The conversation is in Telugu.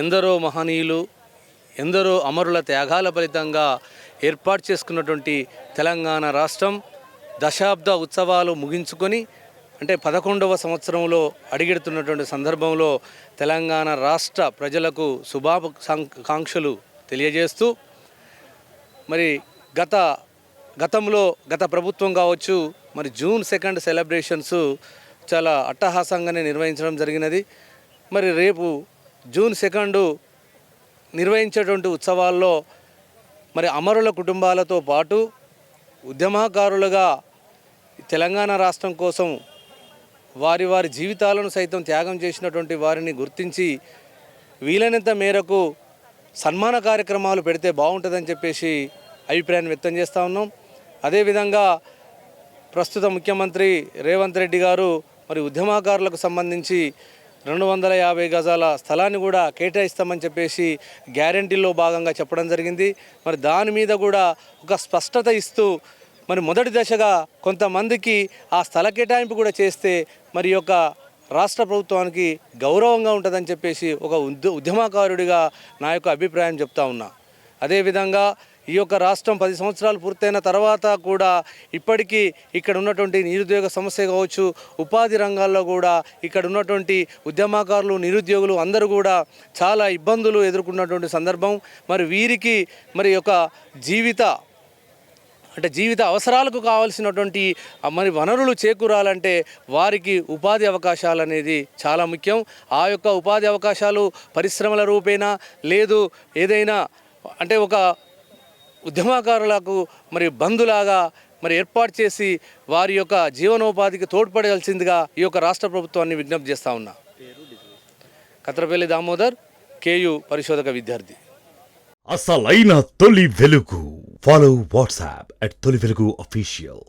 ఎందరో మహనీయులు, ఎందరో అమరుల త్యాగాల ఫలితంగా ఏర్పాటు చేసుకున్నటువంటి తెలంగాణ రాష్ట్రం దశాబ్ద ఉత్సవాలు ముగించుకొని అంటే 11వ సంవత్సరంలో అడుగెడుతున్నటువంటి సందర్భంలో తెలంగాణ రాష్ట్ర ప్రజలకు శుభాకాంక్షలు తెలియజేస్తూ మరి గత ప్రభుత్వం కావచ్చు మరి జూన్ 2 సెలబ్రేషన్స్ చాలా అట్టహాసంగానే నిర్వహించడం జరిగినది. మరి రేపు జూన్ 2 నిర్వహించేటువంటి ఉత్సవాల్లో మరి అమరుల కుటుంబాలతో పాటు ఉద్యమకారులుగా తెలంగాణ రాష్ట్రం కోసం వారి జీవితాలను సైతం త్యాగం చేసినటువంటి వారిని గుర్తించి వీలైనంత మేరకు సన్మాన కార్యక్రమాలు పెడితే బాగుంటుందని చెప్పేసి అభిప్రాయాన్ని వ్యక్తం చేస్తూ ఉన్నాం. అదేవిధంగా ప్రస్తుత ముఖ్యమంత్రి రేవంత్ రెడ్డి గారు మరి ఉద్యమకారులకు సంబంధించి 250 గజాల స్థలాన్ని కూడా కేటాయిస్తామని చెప్పేసి గ్యారంటీలో భాగంగా చెప్పడం జరిగింది. మరి దాని మీద కూడా ఒక స్పష్టత ఇస్తూ మరి మొదటి దశగా కొంతమందికి ఆ స్థల కేటాయింపు కూడా చేస్తే మరి యొక్క రాష్ట్ర ప్రభుత్వానికి గౌరవంగా ఉంటుందని చెప్పేసి ఒక ఉద్యమకారుడిగా నా యొక్క అభిప్రాయం చెప్తా ఉన్నా. అదేవిధంగా ఈ యొక్క రాష్ట్రం 10 సంవత్సరాలు పూర్తయిన తర్వాత కూడా ఇప్పటికీ ఇక్కడ ఉన్నటువంటి నిరుద్యోగ సమస్య కావచ్చు, ఉపాధి రంగాల్లో కూడా ఇక్కడ ఉన్నటువంటి ఉద్యమకారులు, నిరుద్యోగులు అందరూ కూడా చాలా ఇబ్బందులు ఎదుర్కొన్నటువంటి సందర్భం. మరి వీరికి మరి యొక్క జీవిత అవసరాలకు కావాల్సినటువంటి మరి వనరులు చేకూరాలంటే వారికి ఉపాధి అవకాశాలు అనేది చాలా ముఖ్యం. ఆ యొక్క ఉపాధి అవకాశాలు పరిశ్రమల రూపేణా లేదు ఏదైనా అంటే ఒక ఉద్యమకారులకు మరి బంధులాగా మరి ఏర్పాటు చేసి వారి యొక్క జీవనోపాధికి తోడ్పడాల్సిందిగా ఈ యొక్క రాష్ట్ర ప్రభుత్వాన్ని విజ్ఞప్తి చేస్తూ ఉన్నా. కత్రపల్లి దామోదర్, కేయు పరిశోధక విద్యార్థి. అసలైన తొలి వెలుగు. ఫాలో వాట్సాప్ @తొలి వెలుగు official.